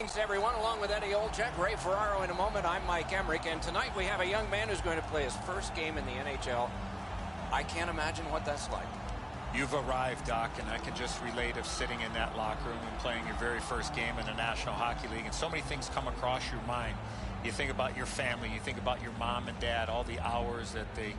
Greetings, everyone, along with Eddie Olczyk, Ray Ferraro in a moment. I'm Mike Emmerich, and tonight we have a young man who's going to play his first game in the NHL. I can't imagine what that's like. You've arrived, Doc, and I can just relate of sitting in that locker room and playing your very first game in the National Hockey League, and so many things come across your mind. You think about your family, you think about your mom and dad, all the hours that they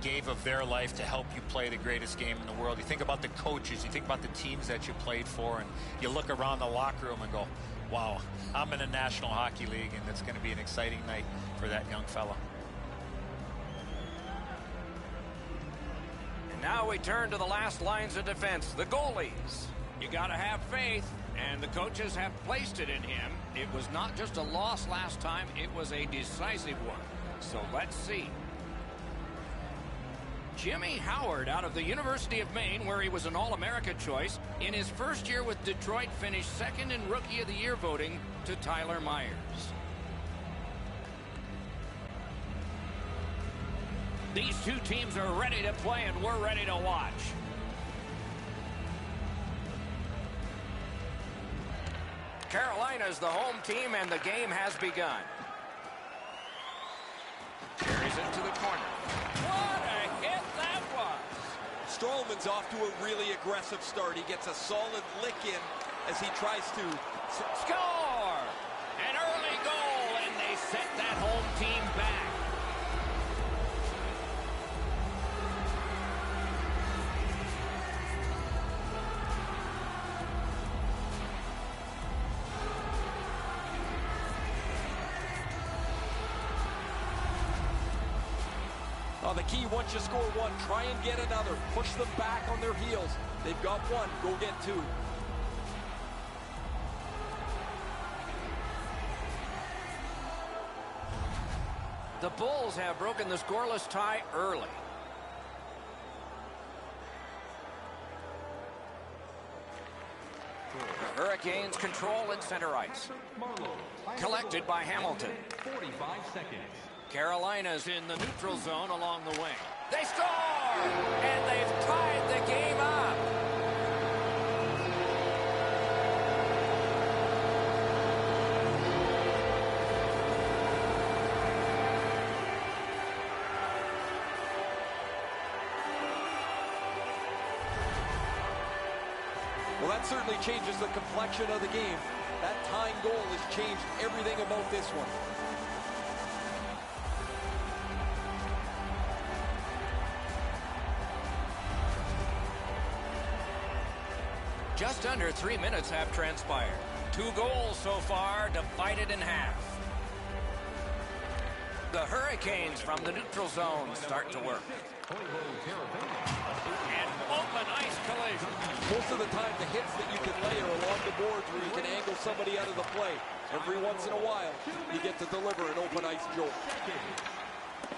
gave of their life to help you play the greatest game in the world. You think about the coaches, you think about the teams that you played for, and you look around the locker room and go, wow, I'm in the National Hockey League, and it's going to be an exciting night for that young fella. And now we turn to the last lines of defense, the goalies. You got to have faith, and the coaches have placed it in him. It was not just a loss last time, it was a decisive one. So let's see. Jimmy Howard out of the University of Maine, where he was an All-America choice. In his first year with Detroit, finished second in Rookie of the Year voting to Tyler Myers. These two teams are ready to play, and we're ready to watch. Carolina's the home team, and the game has begun. Carries it to the corner. What a hit that was! Strowman's off to a really aggressive start. He gets a solid lick in as he tries to score! An early goal, and they set that home team back. The key, once you score one, try and get another. Push them back on their heels. They've got one, go get two. The Bulls have broken the scoreless tie early. The Hurricanes control at center ice. Collected by Hamilton. 45 seconds. Carolina's in the neutral zone along the wing. They score! And they've tied the game up. Well, that certainly changes the complexion of the game. That tying goal has changed everything about this one. Just under 3 minutes have transpired. 2 goals so far, divided in half. The Hurricanes from the neutral zone start to work. And open ice collision. Most of the time, the hits that you can lay are along the boards where you can angle somebody out of the play. Every once in a while, you get to deliver an open ice jolt.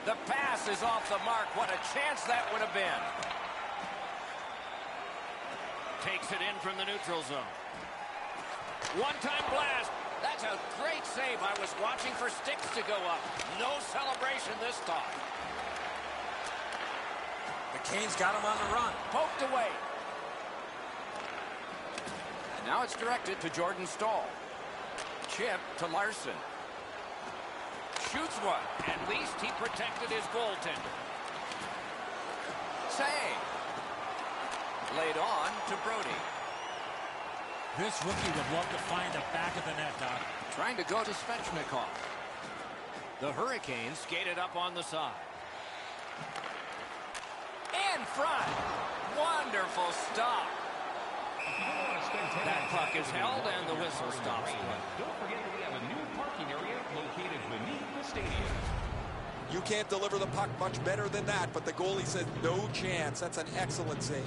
The pass is off the mark. What a chance that would have been. Takes it in from the neutral zone. One-time blast. That's a great save. I was watching for sticks to go up. No celebration this time. The Canes got him on the run. Poked away. And now it's directed to Jordan Staal. Chip to Larson. Shoots one. At least he protected his goaltender. Save. Laid on to Brody. This rookie would love to find the back of the net, Doc. Trying to go to Svechnikov. The Hurricanes skated up on the side. In front. Wonderful stop. That puck is held and the whistle stops. Don't forget that we have a new parking area located beneath the stadium. You can't deliver the puck much better than that, but the goalie said no chance. That's an excellent save.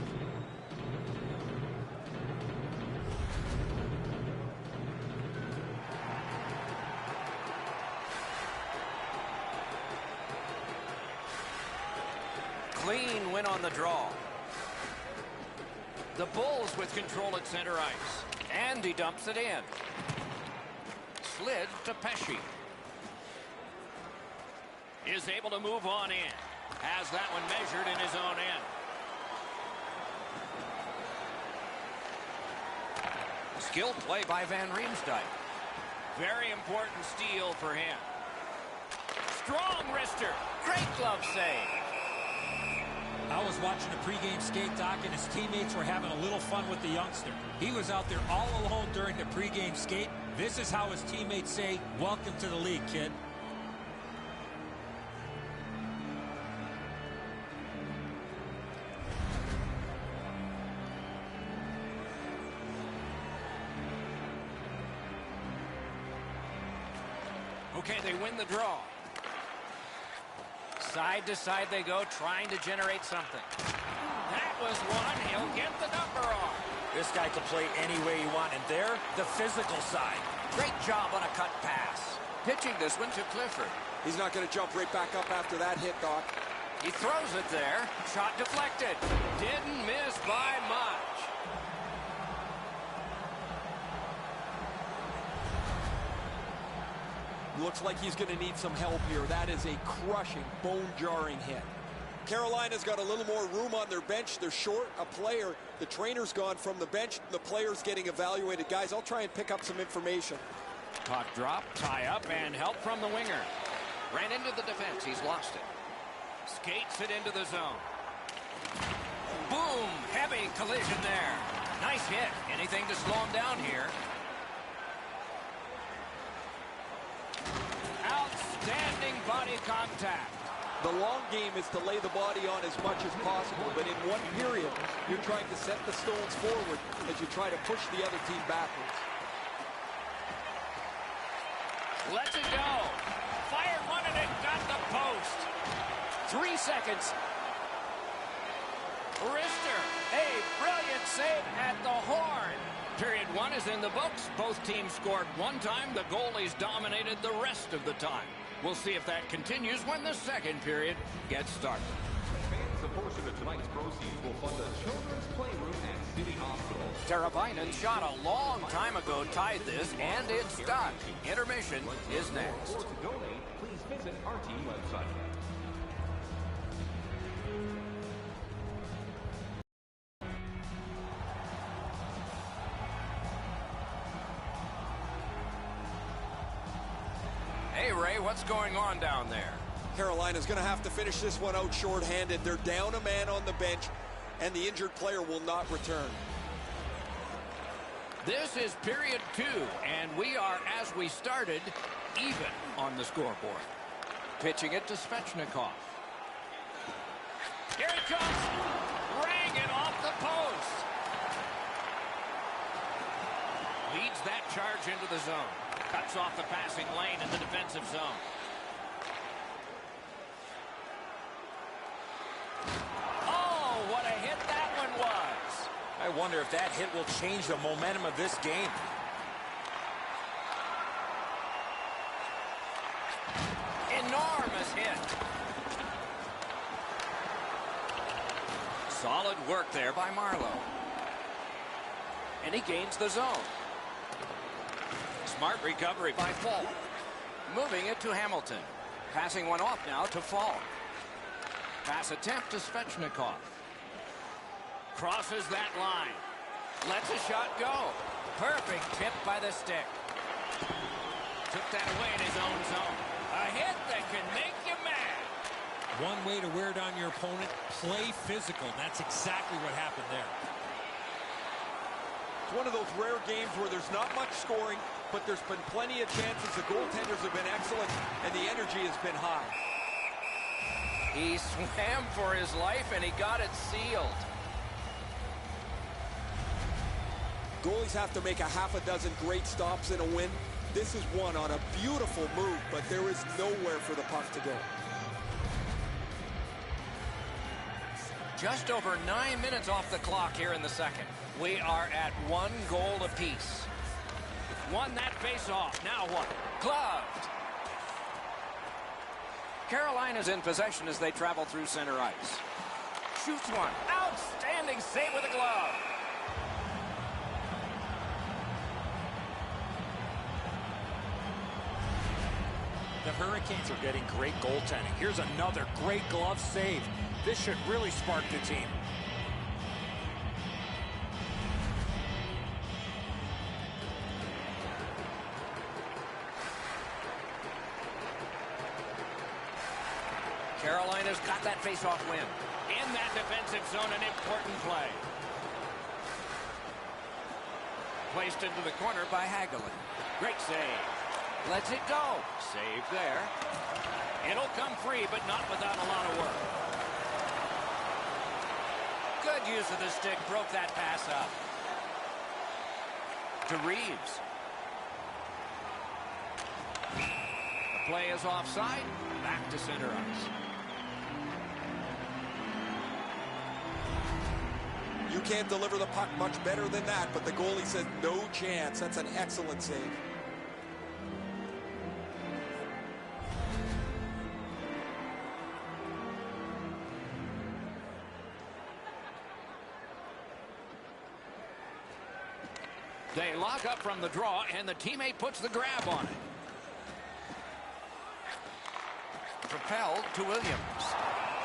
Clean win on the draw. The Bulls with control at center ice. And he dumps it in. Slid to Pesci. Is able to move on in. Has that one measured in his own end. Skill play by Van Riemsdyk. Very important steal for him. Strong wrister. Great glove save. I was watching the pregame skate, Doc, and his teammates were having a little fun with the youngster. He was out there all alone during the pregame skate. This is how his teammates say, "Welcome to the league, kid." Okay, they win the draw. Side to side they go, trying to generate something. That was one. He'll get the number on. This guy can play any way you want, and there, the physical side. Great job on a cut pass. Pitching this one to Clifford. He's not going to jump right back up after that hit, Doc. He throws it there. Shot deflected. Didn't miss by much. Looks like he's going to need some help here. That is a crushing, bone-jarring hit. Carolina's got a little more room on their bench. They're short a player. The trainer's gone from the bench. The player's getting evaluated. Guys, I'll try and pick up some information. Puck drop, tie up, and help from the winger. Ran into the defense. He's lost it. Skates it into the zone. Boom! Heavy collision there. Nice hit. Anything to slow him down here. Outstanding body contact. The long game is to lay the body on as much as possible, but in one period, you're trying to set the stones forward as you try to push the other team backwards. Lets it go. Fired one and it got the post. 3 seconds. Wrister, a brilliant save at the horn. Period 1 is in the books. Both teams scored one time. The goalies dominated the rest of the time. We'll see if that continues when the second period gets started. Fans, a portion of tonight's proceeds will fund a children's playroom at City Hospital. Teravainen shot a long time ago, tied this, and it's stuck. Intermission is next. Or to donate, please visit our team website. Hey, Ray, what's going on down there? Carolina's going to have to finish this one out shorthanded. They're down a man on the bench, and the injured player will not return. This is period 2, and we are, as we started, even on the scoreboard. Pitching it to Svechnikov. Here it comes. Rang it off the post. Leads that charge into the zone. Cuts off the passing lane in the defensive zone. Oh, what a hit that one was. I wonder if that hit will change the momentum of this game. Enormous hit. Solid work there by Marlowe. And he gains the zone. Smart recovery by Falk. Moving it to Hamilton. Passing one off now to Falk. Pass attempt to Svechnikov. Crosses that line. Lets a shot go. Perfect tip by the stick. Took that away in his own zone. A hit that can make you mad. One way to wear down your opponent, play physical. That's exactly what happened there. It's one of those rare games where there's not much scoring, but there's been plenty of chances. The goaltenders have been excellent, and the energy has been high. He swam for his life, and he got it sealed. Goalies have to make a half a dozen great stops in a win. This is one on a beautiful move, but there is nowhere for the puck to go. Just over 9 minutes off the clock here in the second. We are at 1 goal apiece. Won that face-off. Now what? Gloved. Carolina's in possession as they travel through center ice. Shoots one. Outstanding save with a glove. The Hurricanes are getting great goaltending. Here's another great glove save. This should really spark the team. Carolina's got that face-off win. In that defensive zone, an important play. Placed into the corner by Hagelin. Great save. Lets it go. Save there. It'll come free, but not without a lot of work. Good use of the stick. Broke that pass up. To Reeves. The play is offside. Back to center ice. You can't deliver the puck much better than that, but the goalie said no chance. That's an excellent save. They lock up from the draw, and the teammate puts the grab on it. Propelled to Williams.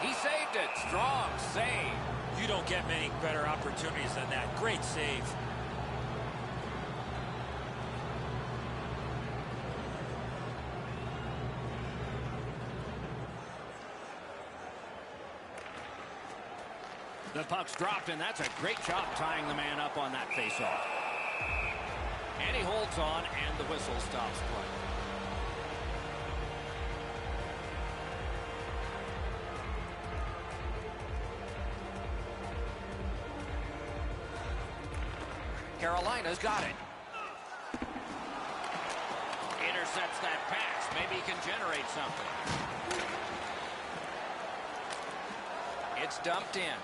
He saved it. Strong save. You don't get many better opportunities than that. Great save. The puck's dropped, and that's a great job tying the man up on that faceoff. And he holds on, and the whistle stops play. Carolina's got it. Intercepts that pass. Maybe he can generate something. It's dumped in.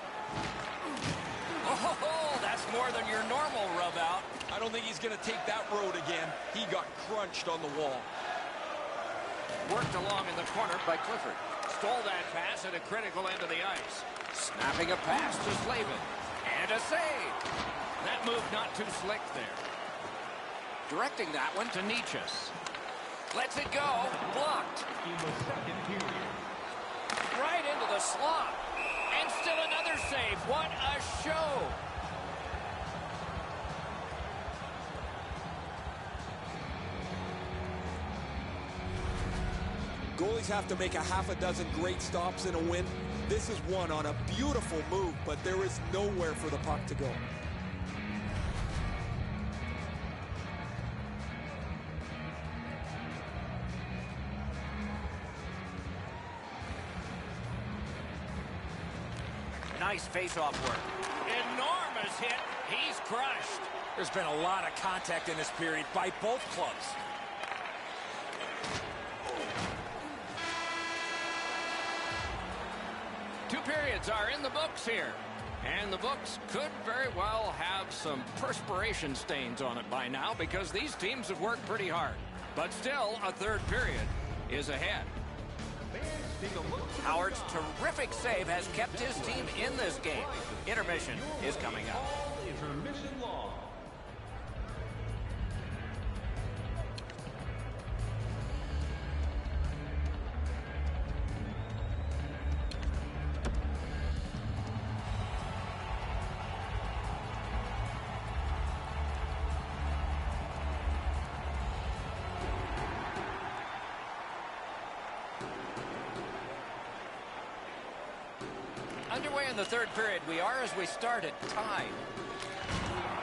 Oh, that's more than your normal rub out. I don't think he's going to take that road again. He got crunched on the wall. Worked along in the corner by Clifford. Stole that pass at a critical end of the ice. Snapping a pass to Slavin. And a save. That move not too slick there. Directing that one to Nichus. Lets it go. Blocked. In the second period. Right into the slot. And still another save. What a show. Goalies have to make a half a dozen great stops in a win. This is one on a beautiful move, but there is nowhere for the puck to go. Nice face-off work. Enormous hit. He's crushed. There's been a lot of contact in this period by both clubs. Two periods are in the books here. And the books could very well have some perspiration stains on it by now because these teams have worked pretty hard. But still, a third period is ahead. Howard's terrific save has kept his team in this game. Intermission is coming up. Intermission long. Underway in the third period. We are, as we started, tied.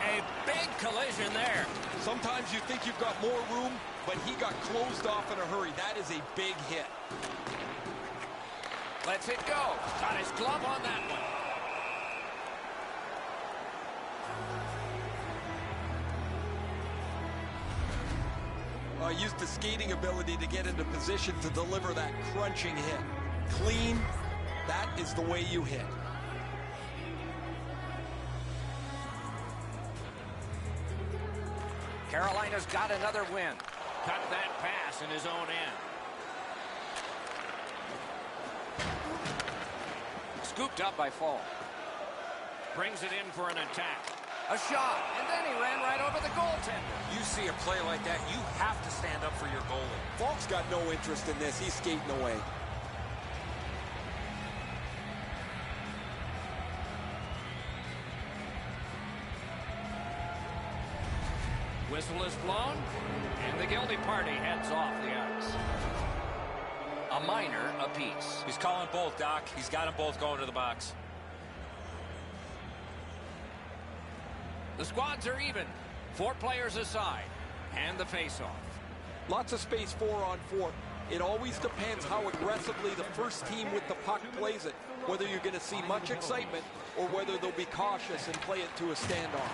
A big collision there. Sometimes you think you've got more room, but he got closed off in a hurry. That is a big hit. Lets it go. Got his glove on that one. Used the skating ability to get into position to deliver that crunching hit. Clean. That is the way you hit. Carolina's got another win. Cut that pass in his own end. Scooped up by Fall. Brings it in for an attack. A shot, and then he ran right over the goaltender. You see a play like that, you have to stand up for your goalie. Falk's got no interest in this. He's skating away. Whistle is blown, and the guilty party heads off the ice. a minor apiece. He's calling both, Doc. He's got them both going to the box. The squads are even. 4 players aside. And the face-off. Lots of space 4-on-4. It always depends how aggressively the first team with the puck plays it, whether you're going to see much excitement or whether they'll be cautious and play it to a standoff.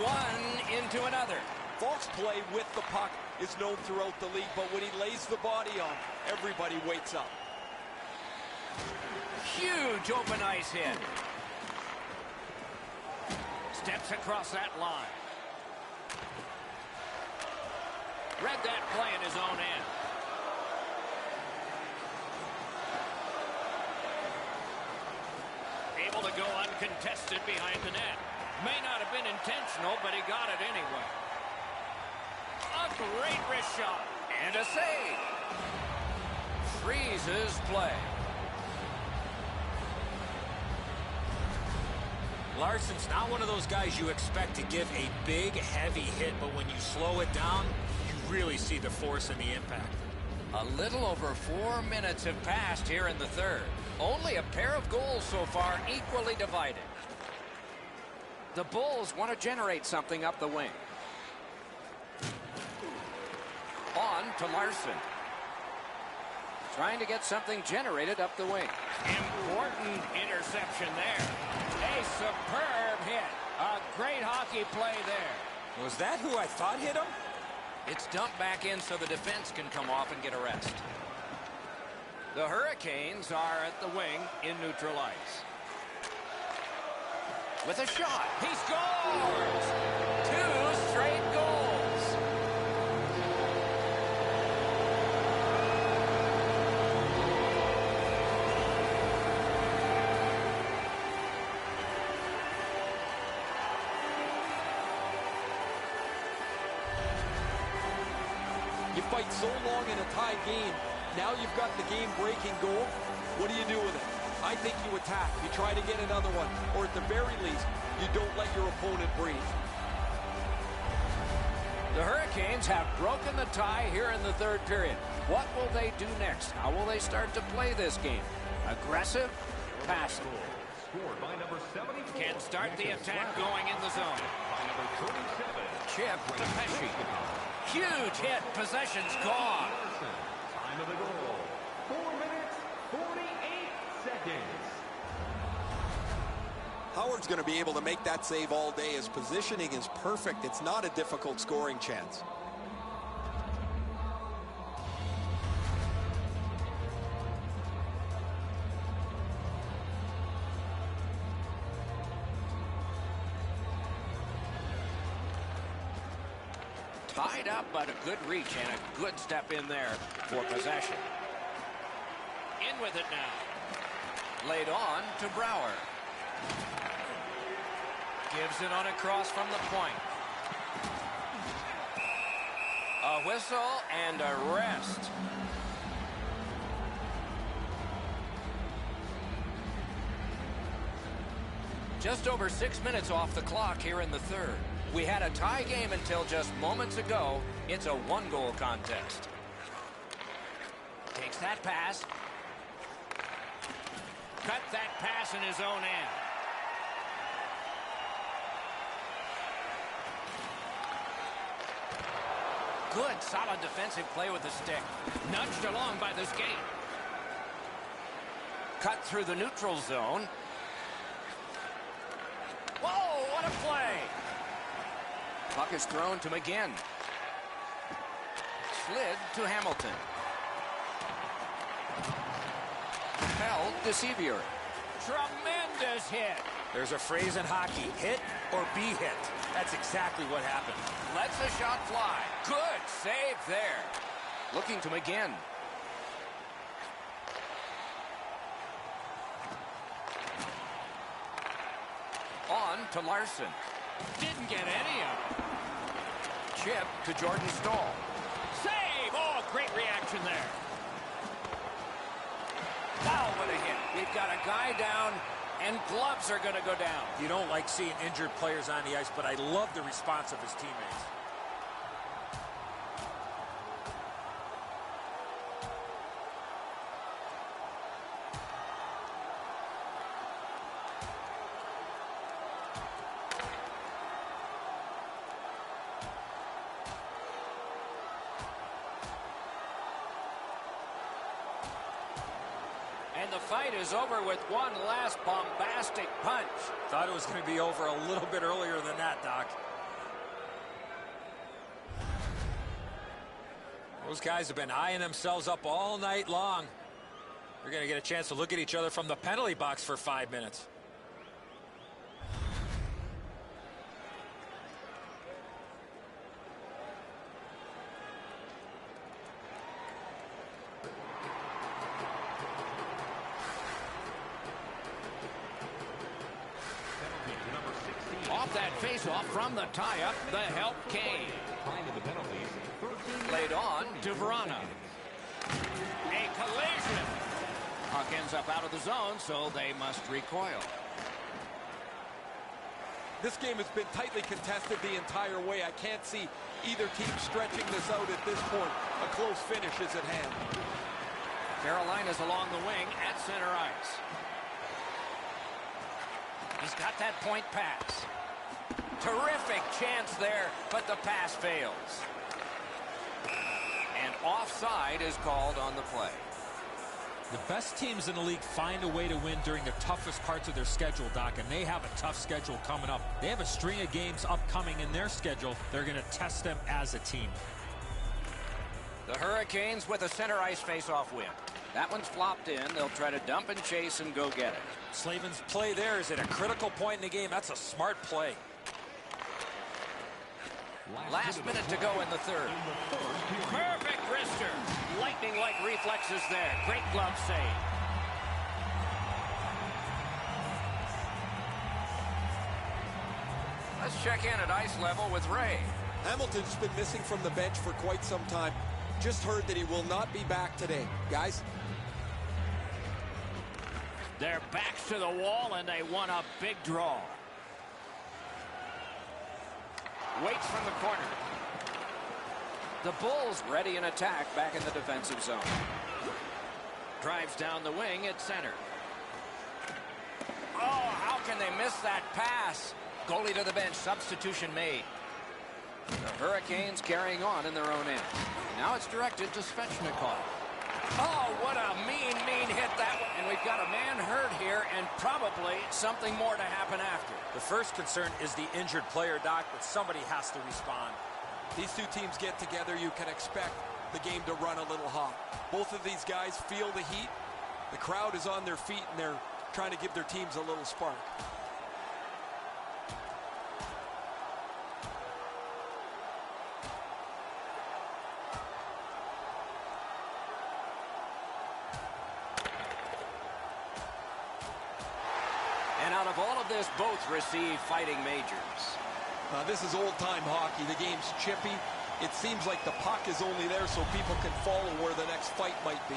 One into another. False play with the puck is known throughout the league, but when he lays the body on, everybody wakes up. Huge open ice hit. Steps across that line. Read that play in his own end. Able to go uncontested behind the net. May not have been intentional, but he got it anyway. A great wrist shot. And a save. Freezes play. Larson's not one of those guys you expect to give a big, heavy hit, but when you slow it down, you really see the force and the impact. A little over 4 minutes have passed here in the third. Only a pair of goals so far, equally divided. The Bulls want to generate something up the wing. On to Larson. Trying to get something generated up the wing. Important interception there. A superb hit. A great hockey play there. Was that who I thought hit him? It's dumped back in so the defense can come off and get a rest. The Hurricanes are at the wing in neutral ice. With a shot, he scores! 2 straight goals. You fight so long in a tie game. Now you've got the game-breaking goal. What do you do with it? I think you attack. You try to get another one. Or at the very least, you don't let your opponent breathe. The Hurricanes have broken the tie here in the third period. What will they do next? How will they start to play this game? Aggressive? Passive? Scored by number 74. Can start the attack going in the zone. By number 37. Chip to Pesci. Huge hit. Possession's gone. Time of the goal. 4 minutes, 48 seconds. Howard's going to be able to make that save all day. His positioning is perfect. It's not a difficult scoring chance. Tied up, but a good reach and a good step in there for possession. In with it now. Laid on to Brouwer. Gives it on a cross from the point. A whistle and a rest. Just over 6 minutes off the clock here in the third. We had a tie game until just moments ago. It's a 1-goal contest. Takes that pass. Cut that pass in his own end. Good, solid defensive play with the stick. Nudged along by the skate. Cut through the neutral zone. Whoa, what a play! Puck is thrown to McGinn. Slid to Hamilton. Held to Sevier. Tremendous hit. There's a phrase in hockey, hit or be hit. That's exactly what happened. Lets the shot fly. Good save there. Looking to McGinn. On to Larson. Didn't get any of it. Chip to Jordan Stahl. Save! Oh, great reaction there. Wow, what a hit. We've got a guy down, and gloves are going to go down. You don't like seeing injured players on the ice, but I love the response of his teammates. And the fight is over with one last bombastic punch. Thought it was going to be over a little bit earlier than that, Doc. Those guys have been eyeing themselves up all night long. They're going to get a chance to look at each other from the penalty box for 5 minutes. Off that face-off from the tie-up, the help came. Played on to Verana. A collision. Puck ends up out of the zone, so they must recoil. This game has been tightly contested the entire way. I can't see either team stretching this out at this point. A close finish is at hand. Carolina's along the wing at center ice. He's got that point pass. Terrific chance there, but the pass fails. And offside is called on the play. The best teams in the league find a way to win during the toughest parts of their schedule, Doc, and they have a tough schedule coming up. They have a string of games upcoming in their schedule. They're going to test them as a team. The Hurricanes with a center ice face-off win. That one's flopped in. They'll try to dump and chase and go get it. Slavin's play there is at a critical point in the game. That's a smart play. Last minute to go in the third. Perfect wrister. Lightning-like reflexes there. Great glove save. Let's check in at ice level with Ray. Hamilton's been missing from the bench for quite some time. Just heard that he will not be back today. Guys? Their backs to the wall, and they won a big draw. Waits from the corner. The Bulls ready in attack back in the defensive zone. Drives down the wing at center. Oh, how can they miss that pass? Goalie to the bench, substitution made. The Hurricanes carrying on in their own end. Now it's directed to Svechnikov. Oh, what a mean hit that one. And we've got a man hurt here and probably something more to happen after. The first concern is the injured player, Doc, but somebody has to respond. These two teams get together, you can expect the game to run a little hot. Both of these guys feel the heat. The crowd is on their feet, and they're trying to give their teams a little spark. And out of all of this, both receive fighting majors. This is old-time hockey. The game's chippy. It seems like the puck is only there so people can follow where the next fight might be.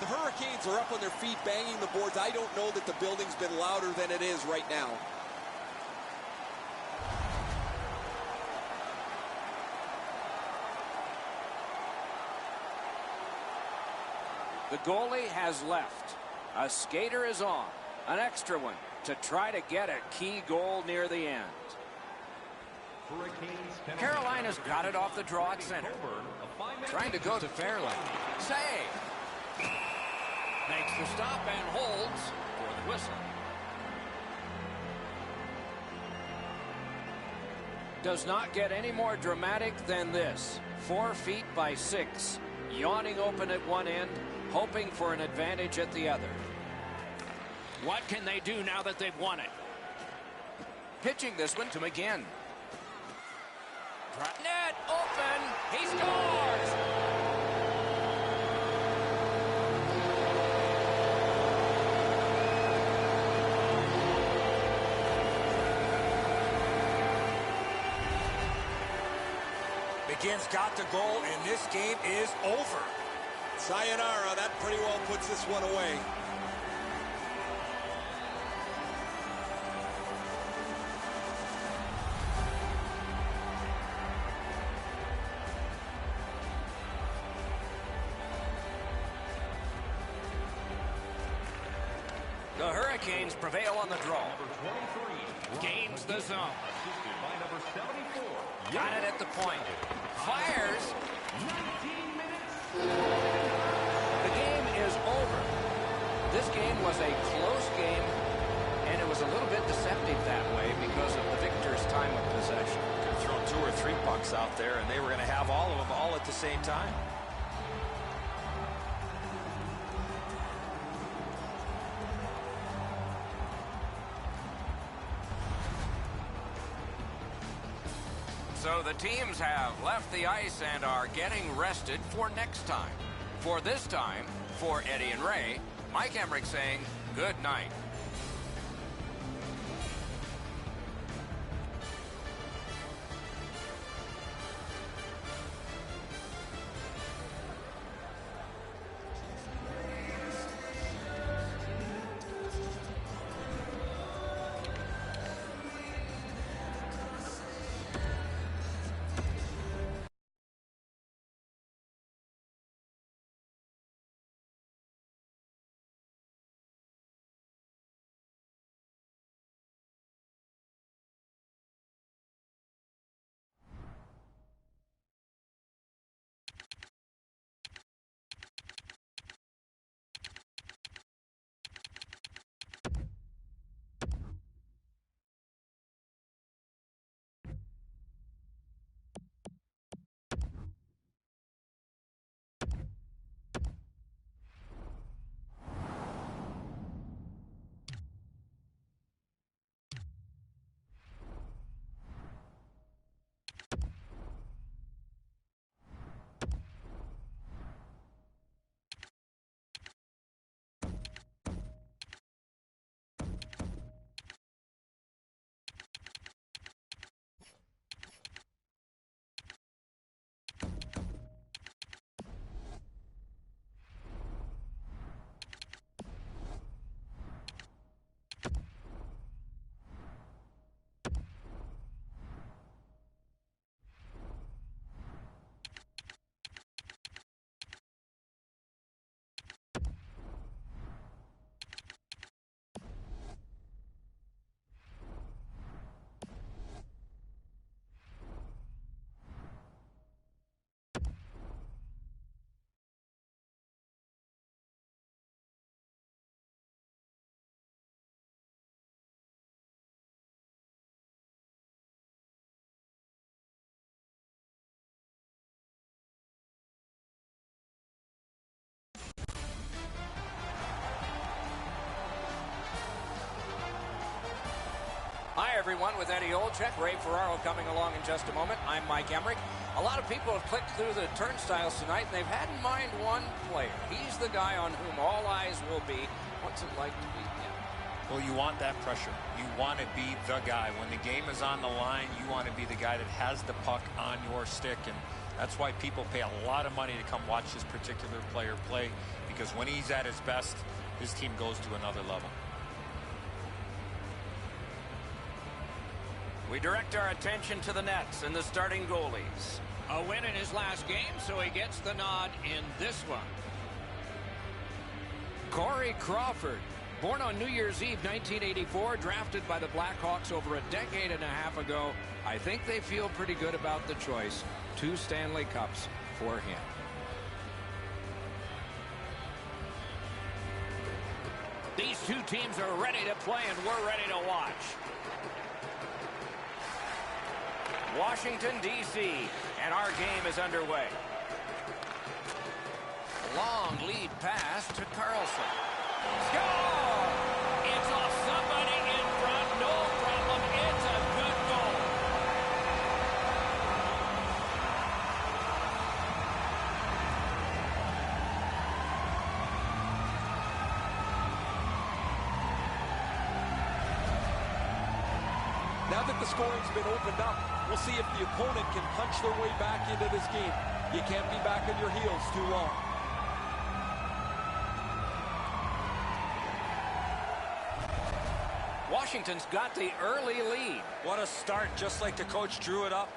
The Hurricanes are up on their feet, banging the boards. I don't know that the building's been louder than it is right now. The goalie has left. A skater is on. An extra one to try to get a key goal near the end. Carolina's got it off the draw at center. Trying to go to Fairley. Save. Makes the stop and holds for the whistle. Does not get any more dramatic than this. 4 feet by 6. Yawning open at one end, hoping for an advantage at the other. What can they do now that they've won it? Pitching this one to McGinn. Net open. He scores. McGinn's got the goal, and this game is over. Sayonara, that pretty well puts this one away. The Hurricanes prevail on the draw. Gains the zone. Got it at the point. Fires. The game is over. This game was a close game, and it was a little bit deceptive that way because of the victor's time of possession. Could have thrown 2 or 3 pucks out there, and they were going to have all of them all at the same time. So the teams have left the ice and are getting rested for next time. For this time, for Eddie and Ray, Mike Emmerich saying good night. Hi, everyone, with Eddie Olczyk, Ray Ferraro coming along in just a moment. I'm Mike Emmerich. A lot of people have clicked through the turnstiles tonight, and they've had in mind one player. He's the guy on whom all eyes will be. What's it like to be him? Well, you want that pressure. You want to be the guy. When the game is on the line, you want to be the guy that has the puck on your stick, and that's why people pay a lot of money to come watch this particular player play, because when he's at his best, his team goes to another level. We direct our attention to the nets and the starting goalies. A win in his last game, so he gets the nod in this one. Corey Crawford, born on New Year's Eve 1984, drafted by the Blackhawks over a decade and a half ago. I think they feel pretty good about the choice. 2 Stanley Cups for him. These two teams are ready to play, and we're ready to watch. Washington, D.C., and our game is underway. Long lead pass to Carlson. Score! It's off somebody in front, no problem. It's a good goal. Now that the scoring's been opened up, we'll see if the opponent can punch their way back into this game. You can't be back on your heels too long. Washington's got the early lead. What a start, just like the coach drew it up.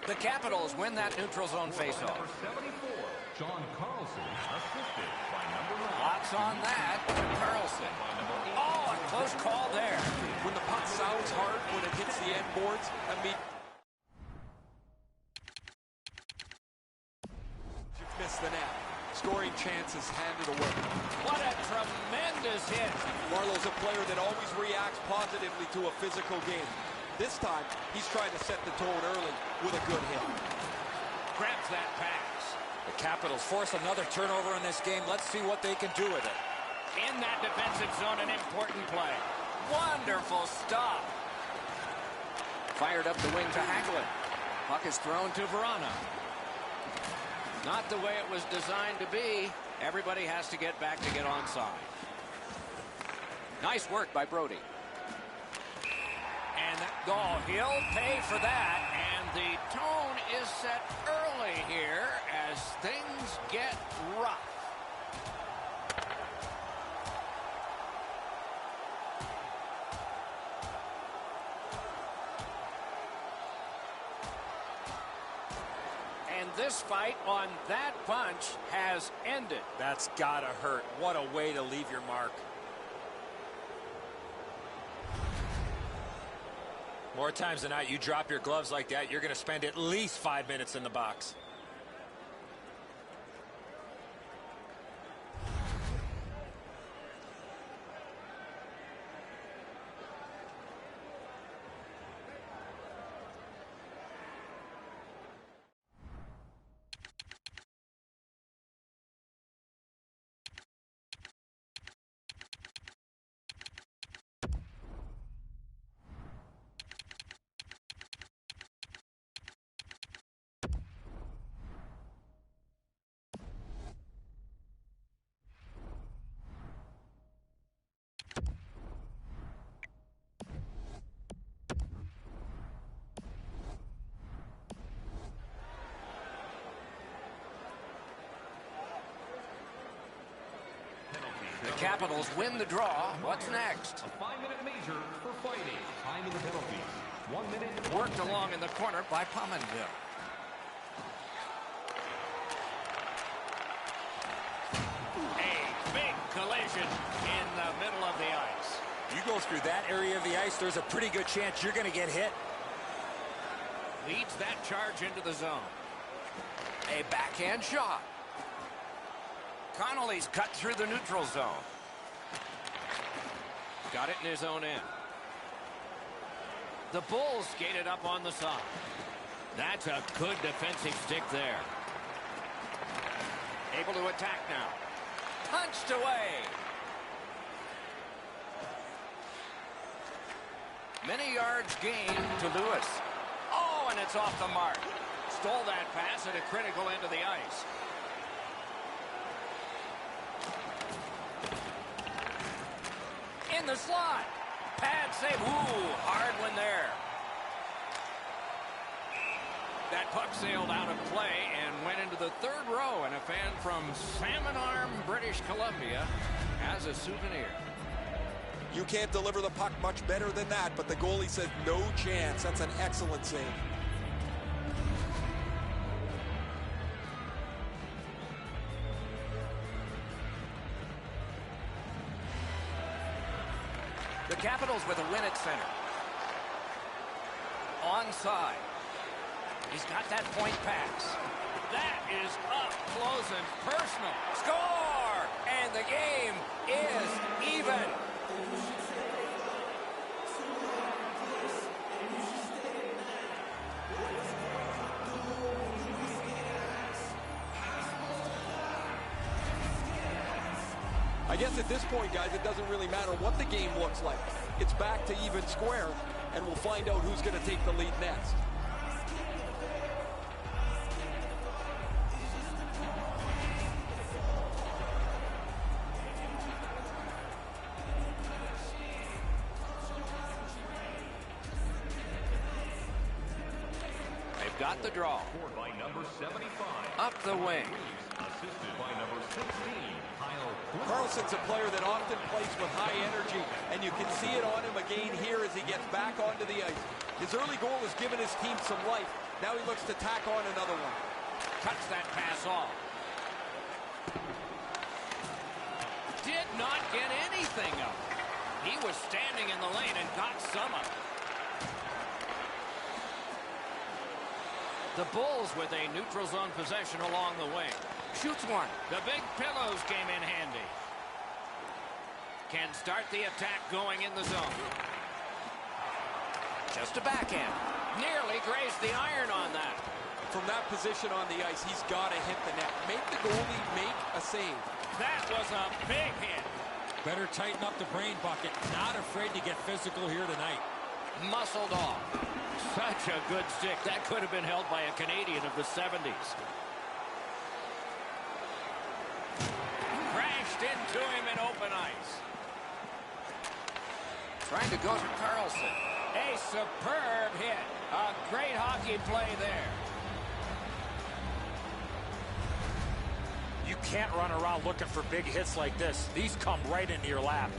The Capitals win that neutral zone faceoff. Number 74, John Carlson, assisted by number 9. Lots on that to Carlson. Oh, a close call there. When the puck sounds hard, when it hits the end boards, I mean... chances handed away. What a tremendous hit. Marlowe's a player that always reacts positively to a physical game. This time, he's trying to set the tone early with a good hit. Grabs that pass. The Capitals force another turnover in this game. Let's see what they can do with it. In that defensive zone, an important play. Wonderful stop. Fired up the wing to Hagelin. Puck is thrown to Verana. Not the way it was designed to be. Everybody has to get back to get onside. Nice work by Brody. And that goal, he'll pay for that. And the tone is set early here as things get rough. And this fight on that punch has ended. That's gotta hurt. What a way to leave your mark. More times than not, you drop your gloves like that, you're going to spend at least 5 minutes in the box. The Capitals win the draw. What's next? A 5-minute major for fighting. Time of the penalties. 1 minute. Worked along in the corner by Pominville. A big collision in the middle of the ice. You go through that area of the ice, there's a pretty good chance you're going to get hit. Leads that charge into the zone. A backhand shot. Connolly's cut through the neutral zone. Got it in his own end. The Bulls skated up on the side. That's a good defensive stick there. Able to attack now. Punched away. Many yards gained to Lewis. Oh, and it's off the mark. Stole that pass at a critical end of the ice. In the slot. Pad save. Ooh, hard one there. That puck sailed out of play and went into the third row, and a fan from Salmon Arm, British Columbia, has a souvenir. You can't deliver the puck much better than that, but the goalie said no chance. That's an excellent save. The Capitals with a win at center. Onside. He's got that point pass. That is up close and personal. Score! And the game is even. I guess at this point, guys, it doesn't really matter what the game looks like. It's back to even square, and we'll find out who's going to take the lead next. They've got the draw. Scored by number 75. Up the wing. Assisted by number 16. Carlson's a player that often plays with high energy, and you can see it on him again here as he gets back onto the ice. His early goal has given his team some life. Now he looks to tack on another one. Cuts that pass off. Did not get anything of it. He was standing in the lane and got some of it. The Bulls with a neutral zone possession along the wing. Shoots one. The big pillows came in handy. Can start the attack going in the zone. Just a backhand. Nearly grazed the iron on that. From that position on the ice, he's got to hit the net. Make the goalie make a save. That was a big hit. Better tighten up the brain bucket. Not afraid to get physical here tonight. Muscled off. Such a good stick. That could have been held by a Canadian of the 70s. Crashed into him in open ice. Trying to go to Carlson. A superb hit. A great hockey play there. You can't run around looking for big hits like this. These come right into your lap.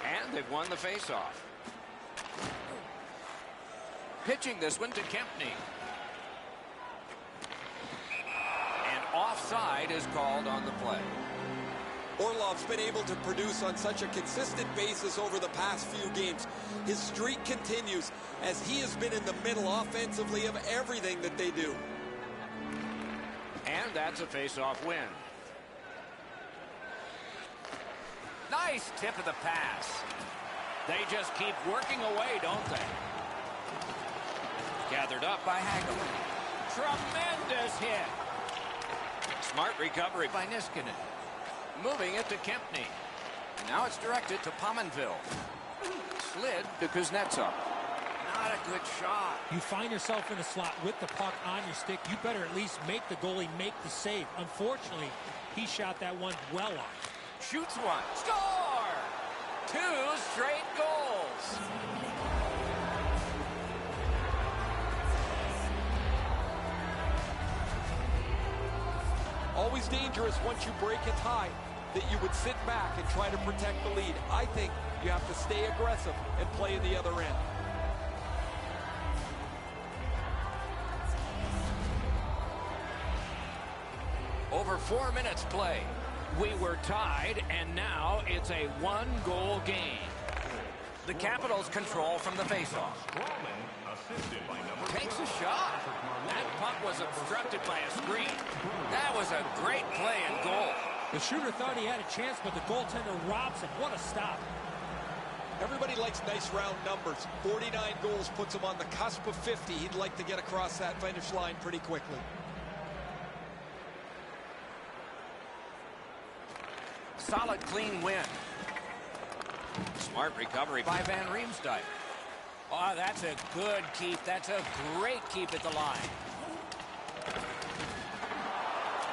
And they've won the faceoff. Pitching this one to Kempney. And offside is called on the play. Orlov's been able to produce on such a consistent basis over the past few games. His streak continues as he has been in the middle offensively of everything that they do. And that's a face-off win. Nice tip of the pass. They just keep working away, don't they? Gathered up by Hagelin. Tremendous hit. Smart recovery by Niskanen. Moving it to Kempney. Now it's directed to Pominville. Slid to Kuznetsov. Not a good shot. You find yourself in a slot with the puck on your stick. You better at least make the goalie make the save. Unfortunately, he shot that one well off. Shoots one. Score! 2 straight goals. Always dangerous once you break a tie that you would sit back and try to protect the lead. I think you have to stay aggressive and play in the other end. Over 4 minutes play. We were tied, and now it's a 1-goal game. The Capitals control from the faceoff. Takes a shot. That puck was obstructed by a screen. That was a great play and goal. The shooter thought he had a chance, but the goaltender robs him. What a stop. Everybody likes nice round numbers. 49 goals puts him on the cusp of 50. He'd like to get across that finish line pretty quickly. Solid, clean win. Smart recovery by Van Riemsdyk. Oh, that's a good keep. That's a great keep at the line.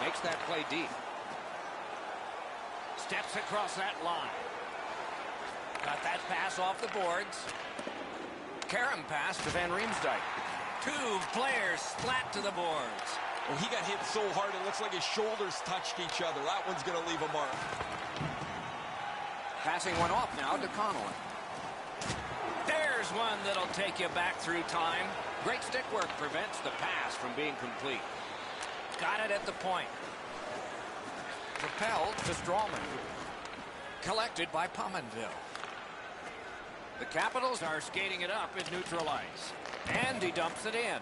Makes that play deep. Steps across that line. Got that pass off the boards. Karam pass to Van Riemsdyk. 2 players splat to the boards. Well, he got hit so hard it looks like his shoulders touched each other. That one's going to leave a mark. Passing one off now to Connolly. There's one that'll take you back through time. Great stick work prevents the pass from being complete. Got it at the point. Propelled to Strawman. Collected by Pominville. The Capitals are skating it up at neutral ice. And he dumps it in.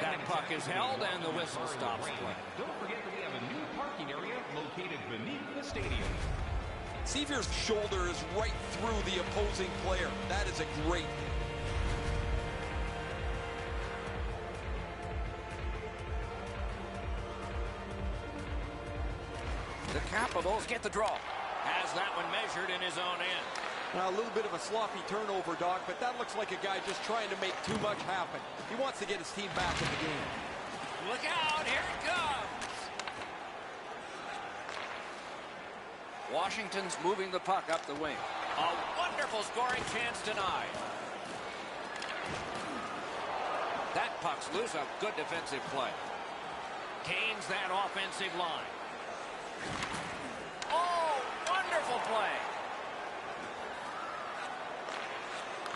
That puck is held and the whistle stops play. Don't forget that we have a new parking area located beneath the stadium. Seaver's shoulder is right through the opposing player. That is a great hit. The Capitals get the draw. Has that one measured in his own end. Now, a little bit of a sloppy turnover, Doc, but that looks like a guy just trying to make too much happen. He wants to get his team back in the game. Look out, here it comes. Washington's moving the puck up the wing. A wonderful scoring chance denied. That puck's loose, a good defensive play. Gains that offensive line. Oh, wonderful play.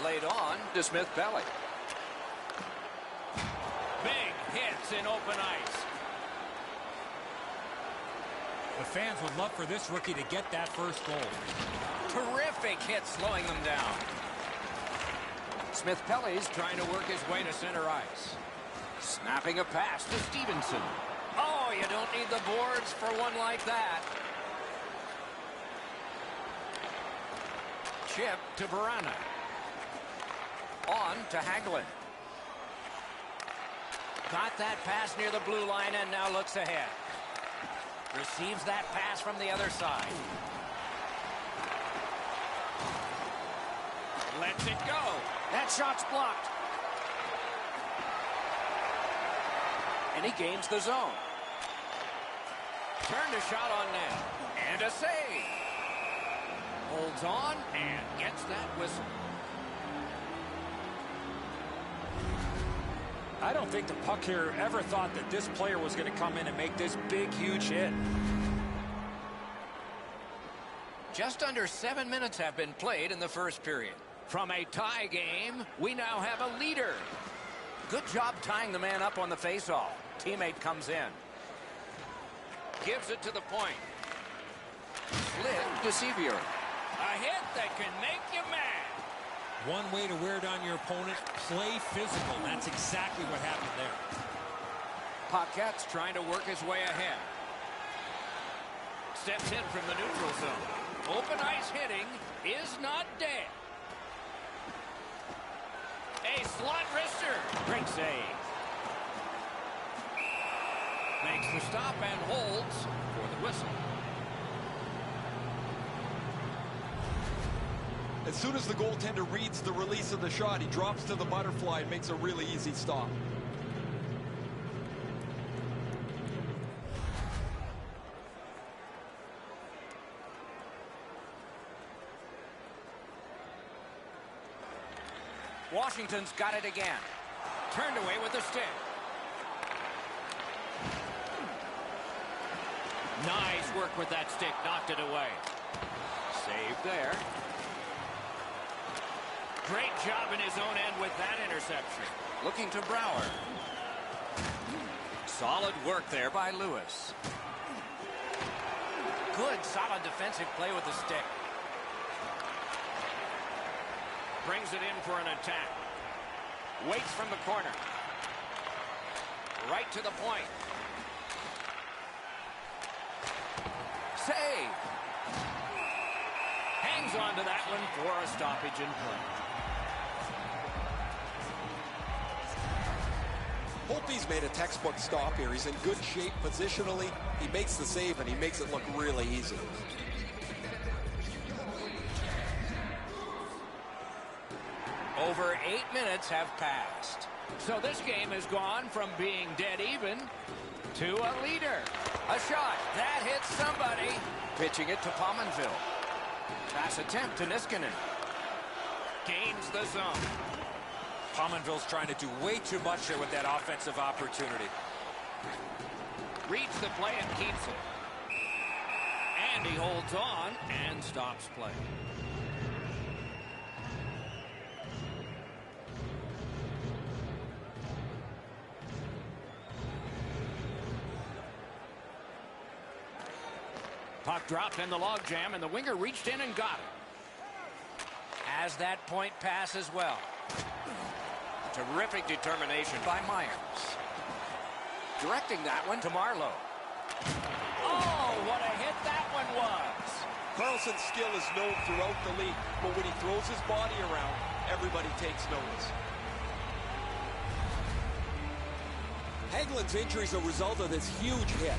Laid on to Smith-Pelly. Big hits in open ice. The fans would love for this rookie to get that first goal. Terrific hit slowing them down. Smith-Pelly's trying to work his way to center ice. Snapping a pass to Stevenson. Oh, you don't need the boards for one like that. Chip to Verana. On to Hagelin. Got that pass near the blue line and now looks ahead. Receives that pass from the other side. Lets it go. That shot's blocked. And he gains the zone. Turned a shot on net. And a save. Holds on and gets that whistle. I don't think the puck here ever thought that this player was going to come in and make this big, huge hit. Just under 7 minutes have been played in the first period. From a tie game, we now have a leader. Good job tying the man up on the faceoff. Teammate comes in. Gives it to the point. Slid to Sevier. A hit that can make you mad. One way to wear down your opponent, play physical. That's exactly what happened there. Paquette's trying to work his way ahead. Steps in from the neutral zone. Open ice hitting is not dead. A slot wrister. Great save. Makes the stop and holds for the whistle. As soon as the goaltender reads the release of the shot, he drops to the butterfly and makes a really easy stop. Washington's got it again. Turned away with the stick. Nice work with that stick. Knocked it away. Save there. Great job in his own end with that interception. Looking to Brouwer. Solid work there by Lewis. Good, solid defensive play with the stick. Brings it in for an attack. Waits from the corner. Right to the point. Save. Hangs on to that one for a stoppage in play. Holtby's made a textbook stop here. He's in good shape positionally. He makes the save, and he makes it look really easy. Over 8 minutes have passed. So this game has gone from being dead even to a leader. A shot. That hits somebody. Pitching it to Pominville. Pass attempt to Niskanen. Gains the zone. Pominville's trying to do way too much there with that offensive opportunity. Reads the play and keeps it. And he holds on and stops play. Puck dropped in the logjam, and the winger reached in and got it. Has that point pass as well. Terrific determination by Myers. Directing that one to Marlowe. Oh, what a hit that one was. Carlson's skill is known throughout the league, but when he throws his body around, everybody takes notice. Hagelin's injury is a result of this huge hit.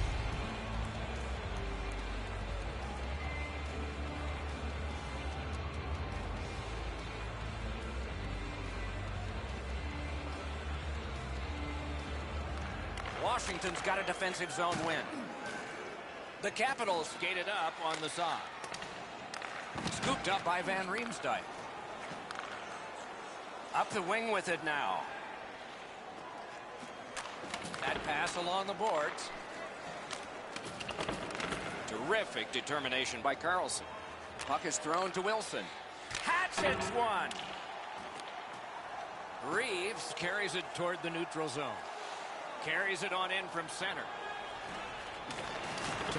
Washington's got a defensive zone win. The Capitals skated up on the side. Scooped up by Van Riemsdyk. Up the wing with it now. That pass along the boards. Terrific determination by Carlson. Puck is thrown to Wilson. Hatchets one. Reeves carries it toward the neutral zone. Carries it on in from center.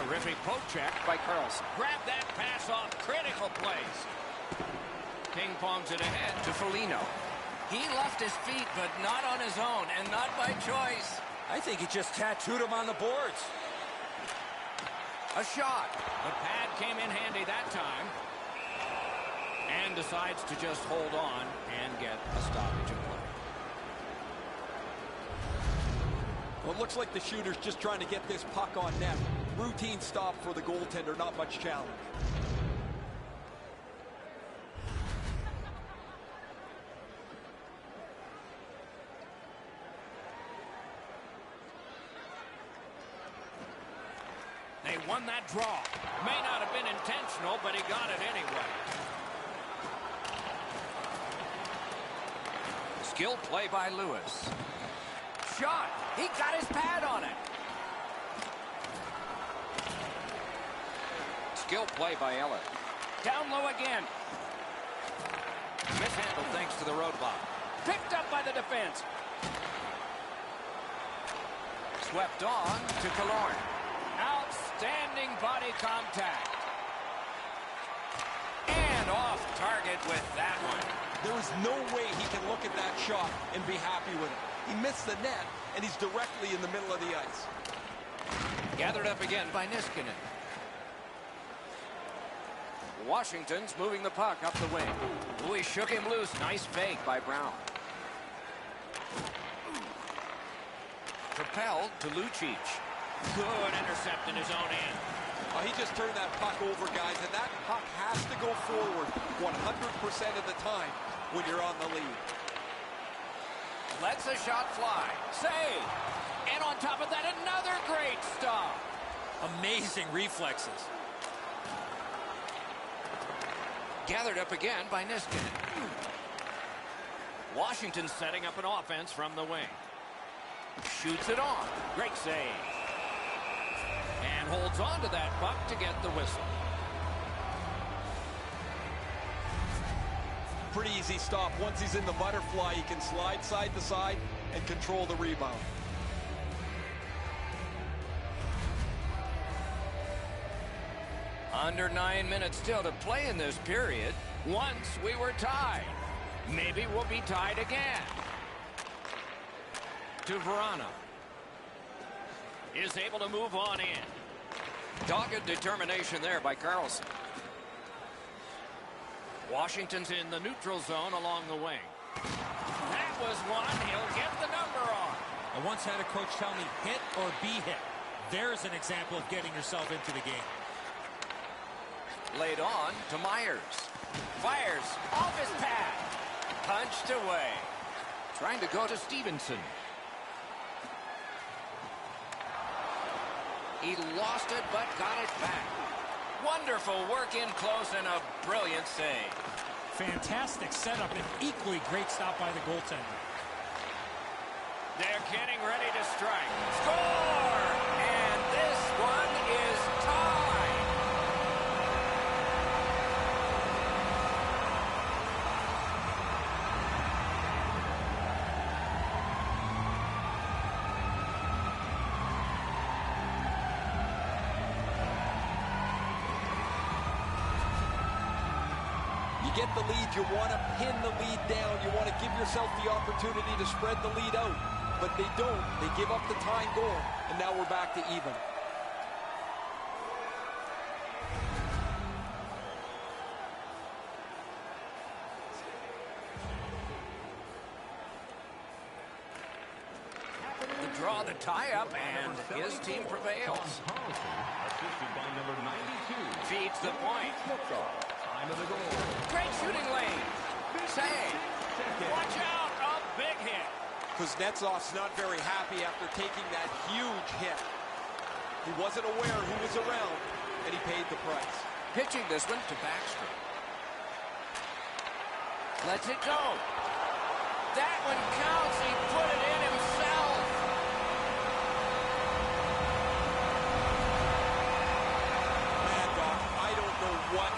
Terrific poke check by Carlson. Grab that pass off critical place. Ping pongs it ahead to Foligno. He left his feet, but not on his own, and not by choice. I think he just tattooed him on the boards. A shot. The pad came in handy that time. And decides to just hold on and get a stoppage of play. Well, it looks like the shooter's just trying to get this puck on net. Routine stop for the goaltender, not much challenge. They won that draw. May not have been intentional, but he got it anyway. Skill play by Lewis. Shot. He got his pad on it. Skill play by Ellis. Down low again. Mishandled thanks to the roadblock. Picked up by the defense. Swept on to Killorn. Outstanding body contact. And off target with that one. There is no way he can look at that shot and be happy with it. He missed the net, and he's directly in the middle of the ice. Gathered up again by Niskanen. Washington's moving the puck up the wing. Louis shook him loose. Nice fake by Brown. Propelled to Lucic. Good intercept in his own end. He just turned that puck over, guys, and that puck has to go forward 100% of the time when you're on the lead. Lets a shot fly. Save. And on top of that, another great stop. Amazing reflexes. Gathered up again by Niskanen. Washington setting up an offense from the wing. Shoots it on. Great save. And holds on to that puck to get the whistle. Pretty easy stop. Once he's in the butterfly, he can slide side to side and control the rebound. Under 9 minutes still to play in this period. Once we were tied. Maybe we'll be tied again. To Verano. Is able to move on in. Dogged determination there by Carlson. Washington's in the neutral zone along the wing. That was one. He'll get the number on. I once had a coach tell me, hit or be hit. There's an example of getting yourself into the game. Laid on to Myers. Fires off his pad. Punched away. Trying to go to Stevenson. He lost it, but got it back. Wonderful work in close and a brilliant save. Fantastic setup and equally great stop by the goaltender. They're getting ready to strike. Score! And this one is tied. You get the lead, you want to pin the lead down. You want to give yourself the opportunity to spread the lead out. But they don't. They give up the tying goal, and now we're back to even. The draw, the tie-up, and his team prevails. Assisted by number 92. Feeds the point. Time of the goal. Great shooting lane. Save. Watch out. A big hit. Kuznetsov's not very happy after taking that huge hit. He wasn't aware who was around, and he paid the price. Pitching this one to Backstrom. Lets it go. That one counts. He put it in himself. Man, Doc, I don't know what